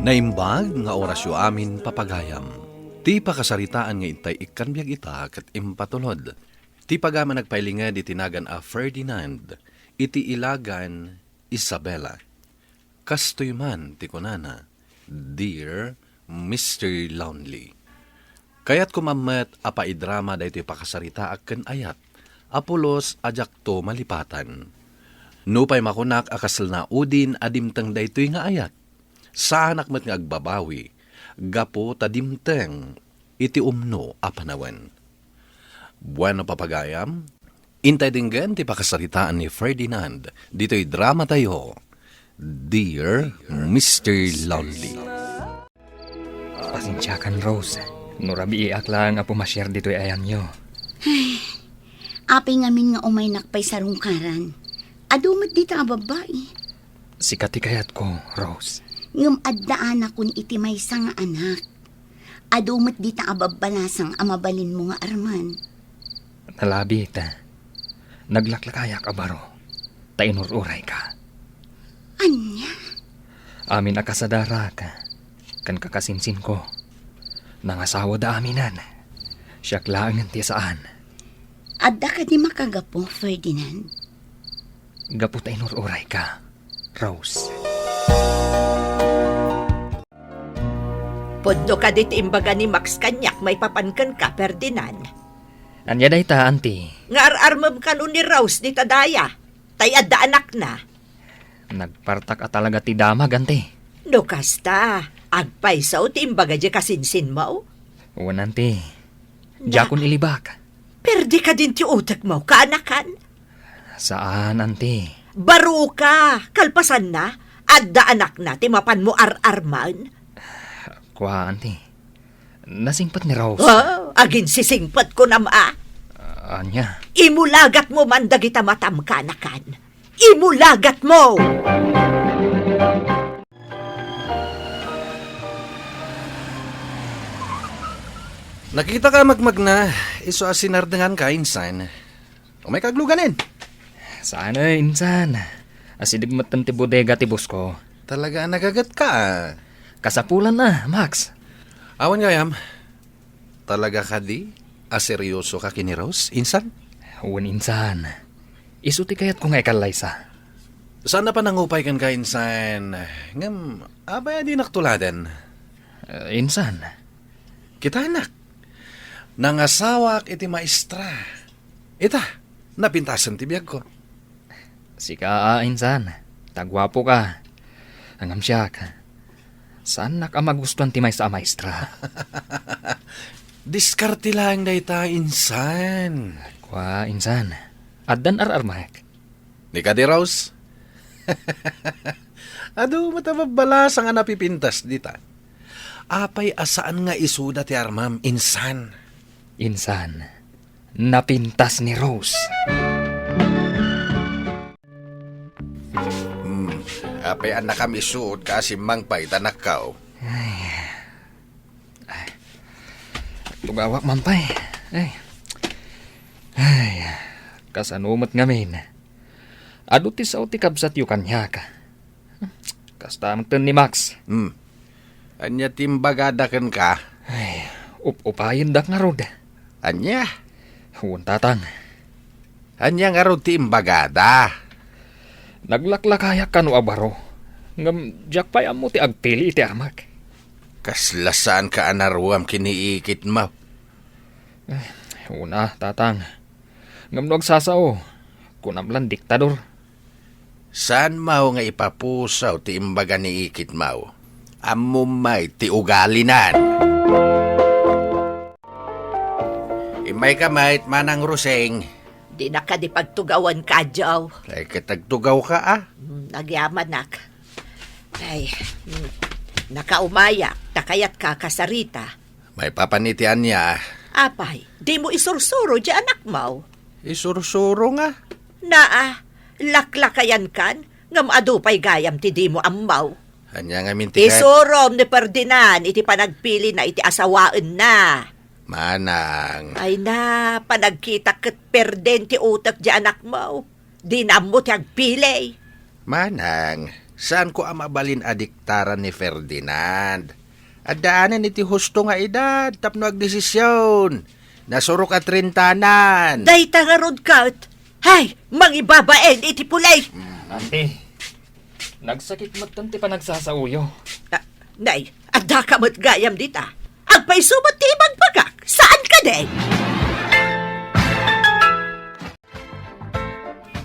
Naimbag nga orasyo amin papagayam. Ti pakasaritaan nga itay ikan biyag ita kat impatulod. Ti pagama nagpailinga di tinagan a Ferdinand, iti ilagan Isabella. Kastoy man ti kunana, Dear Mr. Lonely. Kaya't kumamet apaidrama da iti pakasarita akken ayat, apulos ajak to malipatan. Nupay makunak akasal na udin adimteng da ito'y nga ayat. Saan akmet nga agbabawi, gapo tadimteng, iti umno apanawen. Bueno papagayam, intay dinggan ti pakasaritaan ni Ferdinand, dito'y drama tayo, Dear Mr. Lonely. Pasensyakan, Rose. Nurabi iak lang nga pumasyar dito'y ayan nyo. Apay ngamin nga umay nakpay sa rungkaran. Adumat dito nga babae. Sikati kayat ko, Rose. Ngam addaan akong iti may nga anak. Adumat dito nga babalasang amabalin mo nga arman. Nalabi ita. Naglaklakayak abaro. Tainururay ka. Anya? Amin akasadara ka. Kan kakasinsin ko. Nangasawa da aminan. Siyak lang ti saan. Adda ka di makagapo, Ferdinand. Gapo tainururay ka, Rose. Podno ka dit imbaga ni Max kanyak may papankan ka, Ferdinand. Anya day ta, auntie. Nga ar-armam ka nun ni Rose ni Tadaya. Tay adda anak na. Nagpartak at talaga ti damag, auntie. No kasta, agpaisaw ti imbaga di kasinsin mo. Uwan, auntie. Jakon ilibak. Perdi ka din ti utak mo, kaanakan. Saan, auntie? Baro ka, kalpasan na. Adda anak na, ti mapan mo ar-arman. Kwa, auntie. Nasingpat ni Rose. Oh, agin sisingpat ko na maa. Anya? Imulagat mo man dagita matam kanakan. Imulagat mo! Nakita ka magmag na, iso asinardengan ka, insan. O may kagluganin. Sana, insan. Asidigmatan ti bodega ti bus ko. Talaga nagagat ka. Kasapulan na, Max. Awan gayam, talaga ka di? Aseryoso ka kini Rose, insan? Uwan, insan. Isuti kayat ko nga ikalaysa. Saan na pa nangupay kan ka, insan? Ngam, abay di naktuladan. Insan. Kita anak. Nangasawak iti maestra. Ita, napintasan ti biyag ko. Sika, insan. Tagwapo ka. Angam siya ka. Saan nakamagustuhan ti may sa maestra? Diskarte lang na ita, insan. Kwa, insan. Addan ar-armak. Di ka di, Rose? Ado, matababalas ang napipintas dita. Apay asaan nga isuda ti armam, insan. Insan. Napintas ni Rose. Apay anak kami suot kasi mangpay tanakaw. Tugawak mampay. Kasanumat ngamin. Ado ti sao ti kabsat yu kanya ka. Kasta magtan ni Max. Anya timbagadakan ka. Upayin dak nga rod. Anya? Huwag tatang. Anya nga ro timbagada. Naglaklakayak ka no abaro. Ngam, jak pa mo ti agpili iti amak. Kaslasaan ka anaruam kiniikit mo. Una, tatang. Ngam no agsasao. Kunamlan diktador. Saan mau nga ipapusaw ti imbaga ni ikit mau? Amumay ti ugalinan. Imay kamait manang ruseng. Di na ka di pagtugawan ka, Joe. Ay katagtugaw ka ah. Nagyaman nak. Ay, nakaumaya, takayat ka kasarita. May papanitian niya. Apay, di mo isursuro di anak mo. Isursuro nga. Naa, laklakayan kan, ngam adupay gayam ti di mo ammaw. Anya nga minti ka. Isurom ni Ferdinand, iti panagpili na iti asawaan na. Manang. Ay na, panagkita kat perden ti utak di anak mo. Di na mo ti agpili. Manang, Saan ko amabalin adiktaran ni Ferdinand? Adaanan iti husto nga edad, tapno agdesisyon. Nasurok at rintanan. Day tangarod kat. Hay, mangibabaen iti pulay. Ante, nagsakit magtanti pa nagsasauyo. Nay, adda ka mo't gayam dita. Agpaisubot ti magpagak. Saan ka day?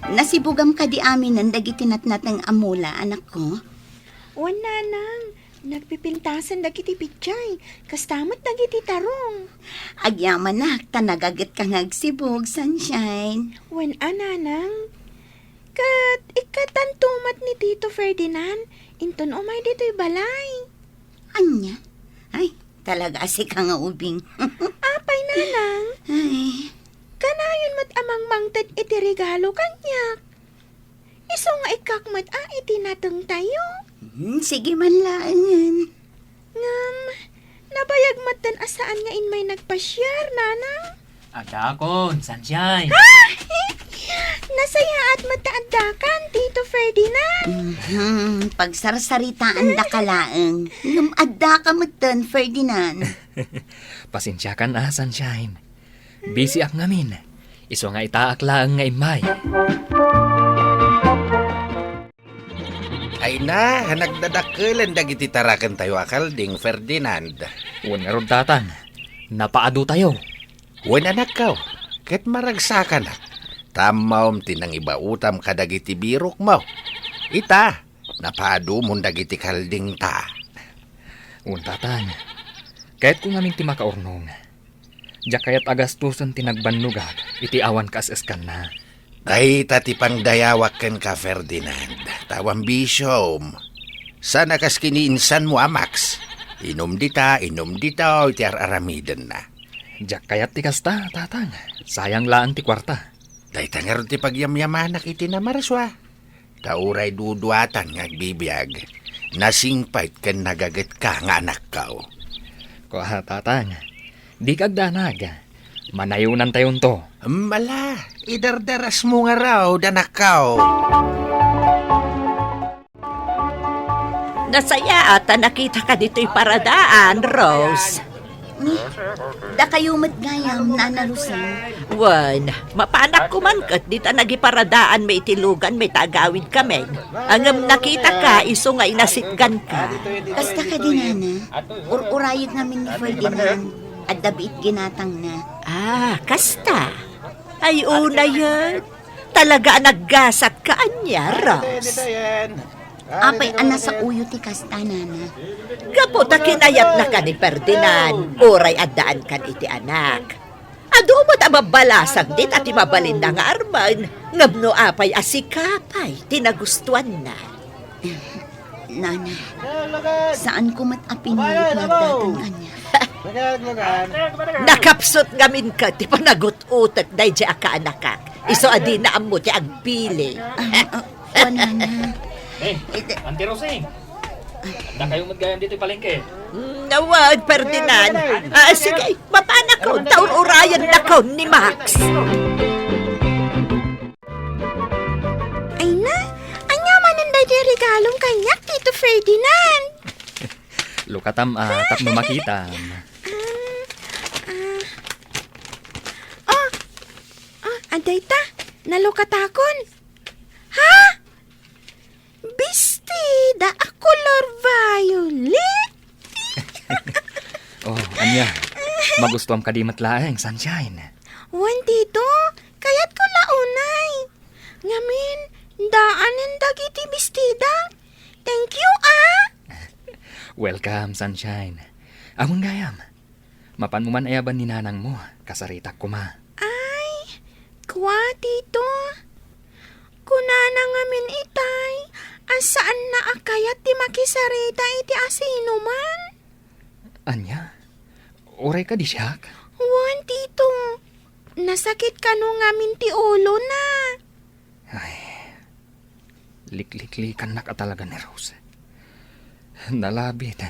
Nasibugam ka di amin ng dagitinatnat ng amula, anak ko. Wala nang. Nagpipintasan dagiti pitchay. Kastamat dagiti tarong. Agyaman na, tanagagit ka ngagsibog, sunshine. Wen ananang. Kat ikatantumat ni Tito Ferdinand. Inton umay dito'y balay. Anya? Ay, talaga si ka nga ubing. Apay nanang. Ay, Kanayon mat amang mangtad iti regalo kanyak. Iso nga ikakmat iti nateng tayo. sige man lang. Ngam, nabayag matan asaan nga in may nagpasyar, nanang. Adakon, sunshine. Nasaya at mataadakan, Tito Ferdinand. Pagsarsaritaan da kalaeng. Lumadda ka matan, Ferdinand. Pasensya ka na, sunshine. Busy ak ngamin. Iso nga itaak lang nga imay. Ay na, nagdadakelan dagiti tarakan tayo akal ding Ferdinand. Wan nga rod tatan. Napaado tayo. Wen anak ka, ket maragsakan na. Tamawm tinang ibautam kadagiti birok mo. Ita, napaado mong dagiti kalding ta. Wan tatan. Kahit kung aming ti makaurnong. Diya kayat agastusan tinagbanlugag. Iti awan kas eskan na. Ay tatipang dayawak ken ka Ferdinand. Tawang bisyom. Sana kas kiniinsan mo Max. Inom dita, iti aramiden na. Diya kayat ti kasta, tatang. Sayang laan ti kwarta. Day tangar ti pagyamyamanak iti namarswa. Tauray duduatan ngagbibiyag. Nasingpait ken nagaget ka nga anak kao. Ko tatang. Di kagdanag. Manayunan tayon to. Mala, idardaras mo nga raw, danakaw. Nasaya ata nakita ka dito'y paradaan, Rose. Da kayo matgayam, Nana Rosa. Wan, mapanak ko man kat dita nagiparadaan may itilugan may tagawid kami. Angam nakita ka, iso nga inasitgan ka. Kasta ka din, Nana. Ururayag namin ni Ferdinand. At dabiit ginatang na. Kasta. Ay, una yan. Talaga naggasat ka anya, Rose. Apay ana sa uyo ti kasta, Nana. Kaputa kinayat na ka ni Ferdinand. Oray addaan kan iti anak. Ado mo't ababalasag dit at imabalin na nga arman. Ngabno apay asikapay, tinagustuan na. Nana, saan ko matapinilit nagdatang kanya? Nakapsot ngamin ka, ti panagut-utak dahi di ka anakak. Iso adi na amo ti agpili. O, Nana. Auntie Rosing. Na kayo magayam dito palengke. Nawag, Ferdinand. Sige, mapanak ko. Taon urayan na ko ni Max. Ay na, anyaman ang dati regalong kanyak, Tito Ferdinand. Lukatam tapno makita. Aday ta, nalukatakon. Ha? Bistida a color violet? Oh, anya. Magustuhan ka di matlaeng, sunshine. Wan, Tito, kayat ko launay. Ngamin, daanan dagiti bistida. Thank you, Welcome, sunshine. Amon gayam. Mapan mo man ayaban ni nanang mo. Kasaritak ko ma. Ay, kwa, Tito. Kunana ngamin itay, asaan na akayat ti makisarita iti asino man? Anya? Oray ka di siyak? Wan, Tito. Nasakit ka no ngamin ti ulo na. Ay, likliklikan na ka talaga ni Rose. Nalabit.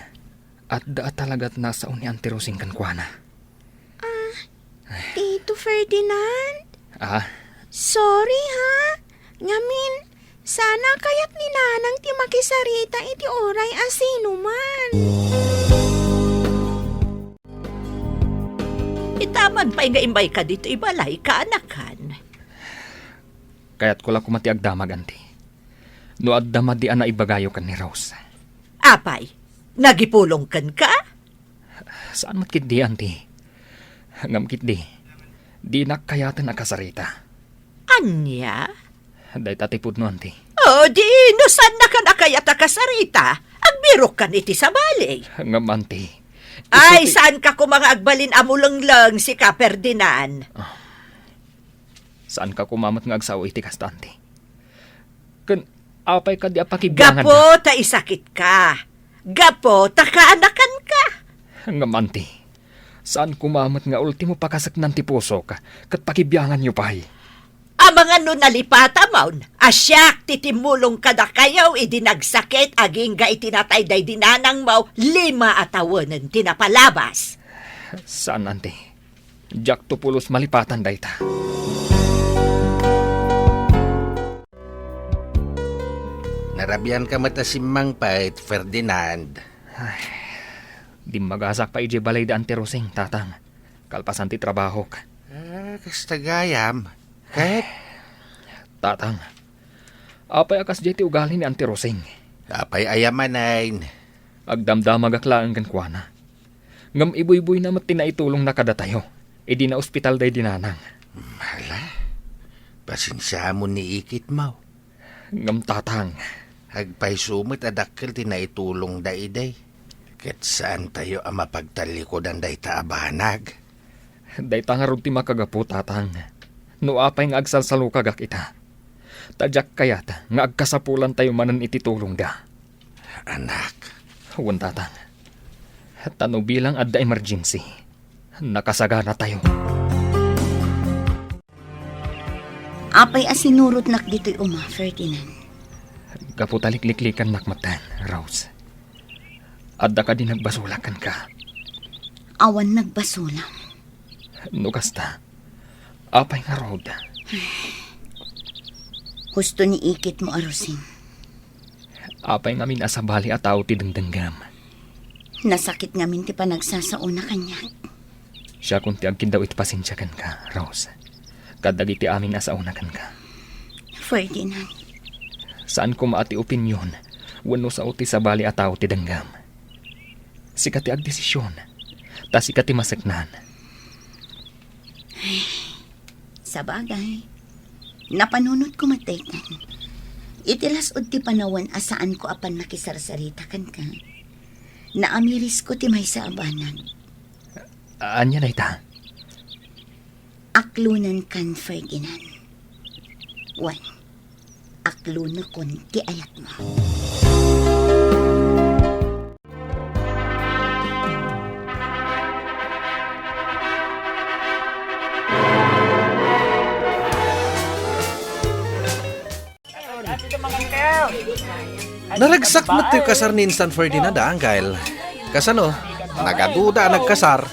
At da talaga't nasa uni Auntie Rosing kankwana. Tito Ferdinand, sorry ha. Ngamin, Sana kaya't ni nanang ti makisarita iti oray asino man. Itaman pa'y nga imbay ka dito ibalay ka anakan. Kaya't ko lang kumati agdamag, anti. No agdamad di ana ibagayo kan ni Rose. Apay, nagipulong kan ka? Saan matkit di, anti? Ngamkit di. Di nakayatan nakasarita. Anya? Day tatipod no, anti. O di, no saan na ka nakayat kasarita? Agbiro kan iti sa balay. Ngam, anti. Ay, saan ka ko mga agbalin amulong-lang si Ka Ferdinand? Saan ka kumamat nga agsawa iti kasta, anti? Kan, apay ka di apakibyangan Gapo, ta isakit ka. Gapo, ta kaanakan ka. Ngam, anti. Saan kumamat nga ultimo pakasak ng tipuso ka, kat pakibyangan niyo pahay. Amang ano nalipata maun, asyak titimulong kada kayaw idinagsakit aging ga itinatay day dinanang mau 5 atawanan tinapalabas. Saan, anti? Jack tupulos malipatan dayta. Narabian ka matasimang pait, Ferdinand. Di magasak pa ije balay da anti Rosing, tatang. Kalpasan ti trabaho ka. Kastagayam. Kahit Tatang, apay akas jay ti ugali ni anti Rosing. apay ayamanain. Agdamdamag aklaan kan kuana. Ngam ibuy-buy na matinaitulong na kada tayo. Di na ospital day dinanang. Hala, pasensya mo ni ikit mo. Ngam, tatang. Hagpay sumit adakkel tinaitulong da iday. Ket saan tayo ang mapagtalikodan day taabanag? Day tangarod ti makagapu, tatang. No apay nga agsalsalukagak ita. Tadyak kayat nga agkasapulan tayo manan ititulong da. Anak, Huwag, tatang. Tano bilang adda emergency. Nakasagana tayo. Apay asinurot nak dito'y uma, Ferdinand. Kaputalikliklikan nakmatan, Rose. Adda ka din nagbasulakan ka. Awan nagbasulang. No kasta. Apay nga road. Husto ni ikit mo, Arusing. Apay ngamin asabali at tao ti dengdenggam. Nasakit ngamin ti panagsasauna kanya. Siya kung ti agkin daw itpasensyakan ka, Rose. Kadag iti amin asaunakan ka. Ferdinand, Saan ko maati opinyon, wano sa uti sabali at tao ti denggam. Sikati agdesisyon, ta sikati masaknan. sa bagay, napanunod ko mataytan. Itilasod ti panawan asaan ko apan nakisarsarita kan ka. Naamiris ko ti may sa abanag. Anya na ita? Aklunan kan, Ferdinand. Wan, aklunan kon ti ayat mo. Naragsak mo tayo kasar ni Instant Ferdinand, Angel. Kasano? Nagaduda nagkasar.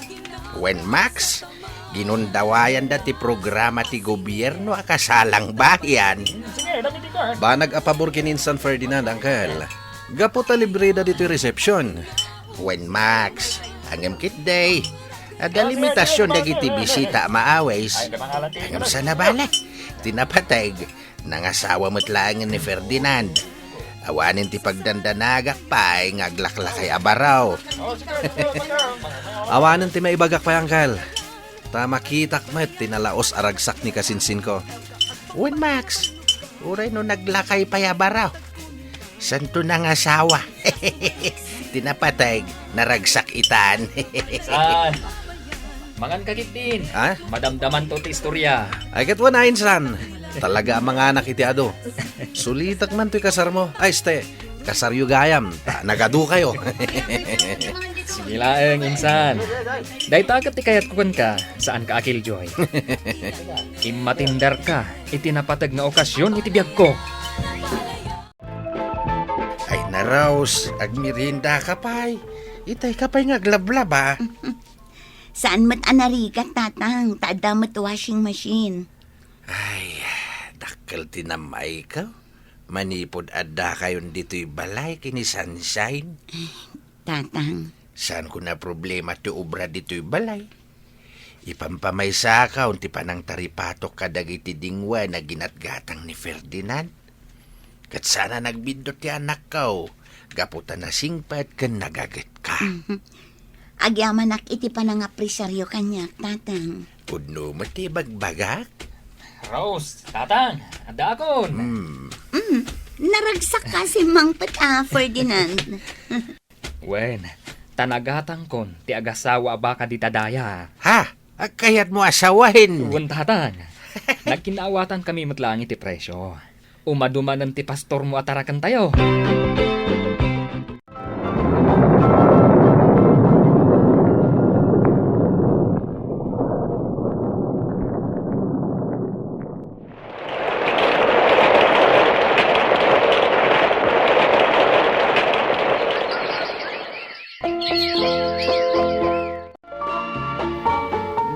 when Max, ginundawayan dati programa ti gobyerno akasalang bayan. Banag apabor kin Instant Ferdinand, Angel. Gapo ta libre da dito reception. When Max, hanggang kit day, ada limitasyon dagiti bisita maaways. Hanggang sa nabala, tinapatag, nangasawa matlaangan ni Ferdinand. Awanin ti pagdandanagak pa ay ngaglaklakay abaraw. Awanan ti maibagak pa, Angel. Ta makitak met tinalaos aragsak ni kasinsin ko. When Max, uray no naglakay pa abaraw. Santo nangasawa. Tinapatag, naragsak itan. Saan? Mangan kagit din. Ha? Madamdaman to ti istorya. Ay katwa na, Insan. Talaga ang mga anak iti ado. Sulitak man to'y kasar mo. Ay, ste, kasar yu gayam. Nagadu kayo. Sige laeng, insan. Dahil tagat ti kayat kukun ka, saan ka akil joy? Imatindar ka, itinapatag na okasyon itibiyag ko. Ay na Rose, agmirinda ka pa'y. Itay ka pa'y ngaglablab ha. Saan mat anarigat, tatang? Taada mat washing machine. Ay, dakkel tinamay ka. manipod adda kayon dito'y balay kini Sunshine. Tatang, Saan ko na problema ti obra dito'y balay? Ipampamaysa ka unti pa ng taripatok kadagiti dingwa na ginatgatang ni Ferdinand. Kat sana nagbindot ti anak kao, gaputan na singpat kan nagagat ka. agyaman ak iti panangapresaryo kanyak, tatang. Pudno mo ti bagbagak? Rose, tatang, anda akon. Naragsak ka si Mang Ferdinand. Wen, tanagatang kon, ti agasawa baka di tadaya. Ha? Kayat mo asawahin. Wen, tatang, nagkinaawatan kami matlangi ti presyo. Umadumanan ti pastor mo atarakan tayo.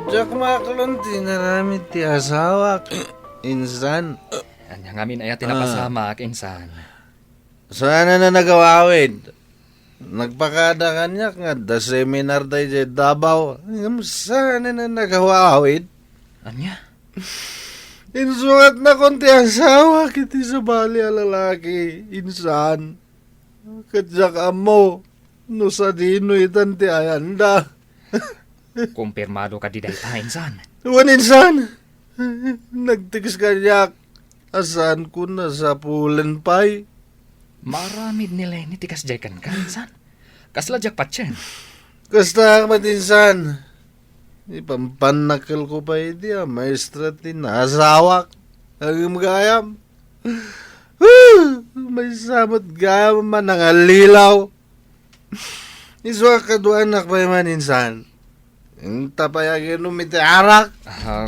Jack maklon, tinaramit ti asawa. Insan, Anya ngamin ay tinapasama ak insan. sana na nagawawid. Nagpakada kanyak nga, da seminar tayo dyan Davao. Sana na nagawawid. Anya? Insukat na konti asawa, kiti sa bali a lalaki. Insan, kadyak amo, no sa dino itan ti ayanda. Kumpirmado ka di dayta insan. Wan insan, nagtiks kanyak. Asan ko na sa pulen pay. Maramid nila ni tikas jaykan ka insan. Kasladyak patsen. Kasta matinsan. Ipampanakal ko pa iti maestra ti nasawak. Ang gayam. May samot gayam man nangalilaw. Iswa kadwa anak pa man insan. Ang tapayagin umiti arak.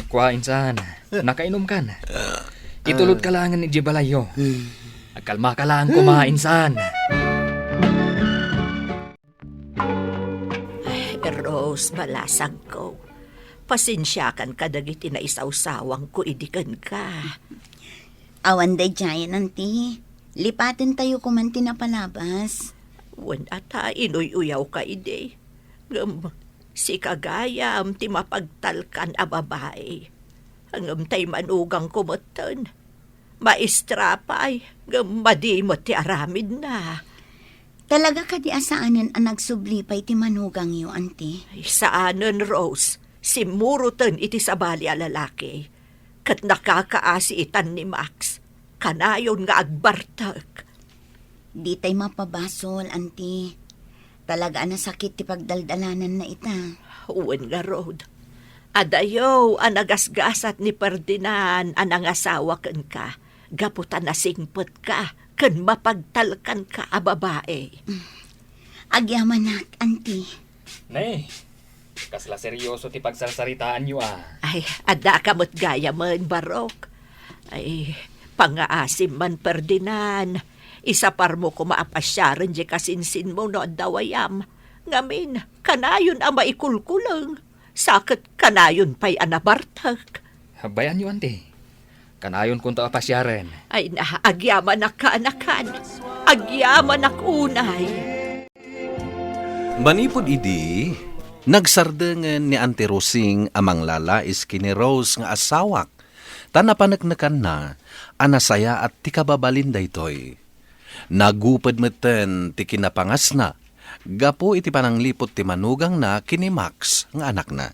Kwa insan, nakainom kan. Itulod ka lang ni Jibalayo. Agkalma ka lang kumainsan. Rose, balasang ko. Pasensyakan ka dagiti na isawsawang ko idikan ka. Awan day giant, auntie. Lipatin tayo kumanti na palabas. Wan ata inuy-uyaw ka ide. Si kagayam ti mapagtalkan a babae. Hangam tay manugang kumatan. Maestrapay, madimot ti aramid na. Talaga ka di asaanan ang nagsublipay ti manugang yo, auntie. Ay, saanan, Rose, simurutan iti sabali a lalaki. Kat nakakaasi itan ni Max. Kanayon nga agbartak. Di tay mapabasol, auntie. Talaga na sakit ti pagdaldalanan na ita. Uwan nga, Rod. Adayo, ang nagasgasat ni Ferdinand, ang asawa kan ka. Gaputan na singpot ka, kan mapagtalkan ka a babae. Agyaman nak, auntie. Nay, kasla seryoso ti pagsarsaritaan nyo Ay, ada ka mo't gaya man, Barok. Ay, pangaasim man, Ferdinand. Isa par mo kumaapasyaran di kasinsin mo no dawayam. Ngamin, kanayon ang maikulkulang. Sakit kanayon pa'y anabartak. Habayan nyo ante. Kanayon kung to apasyaren. Ay na, agyaman na kaanakan. Agyaman na unay. Manipod idi, nagsardengan ni Ante Rosing amang lalais kini Rose nga asawak. Tanapanagnakan na, anasaya at tikababalin daytoy. Nagupad meten ti kinapangas na, gapo iti pananglipot ti manugang na kini Max nga anak na.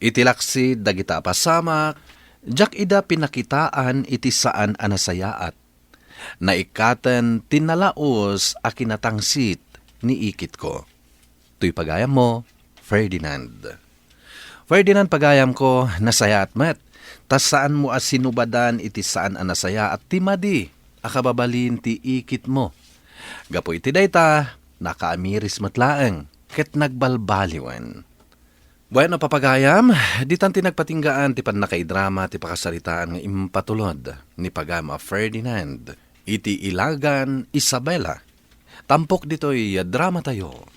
Itilaksi dagita pasamak, jak ida pinakitaan iti saan anasayaat. Naikaten tinalaos a kinatangsit ni ikit ko. Tuy pagayam mo, Ferdinand. Ferdinand pagayam ko, nasayaat met. Tas saan mo asinubadan iti saan anasaya at timadi. Akababalin ti ikit mo. Gapo iti dayta, nakaamiris matlaeng, ket nagbalbaliwan. Bueno, papagayam, ditan ti nagpatinggaan ti panakaidrama ti pakasaritaan nga impatulod ni Pagama Ferdinand. Iti Ilagan Isabela. Tampok dito'y drama tayo,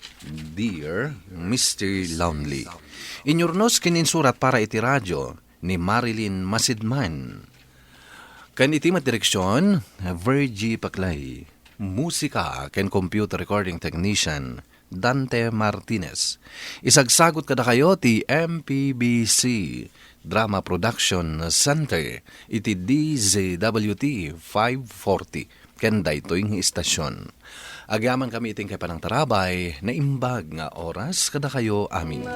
Dear Mr. Lonely. Inyurnos kininsurat para iti radyo ni Marilyn Masidman. Kan iti direksyon, Virgie Paclay. Musika ken computer recording technician, Dante Martinez. Isagsagot kada kayo ti MPBC Drama Production Center iti DZWT 540 ken daytoy istasyon. Agyaman kami iting kay panang tarabay na imbag nga oras kada kayo amin.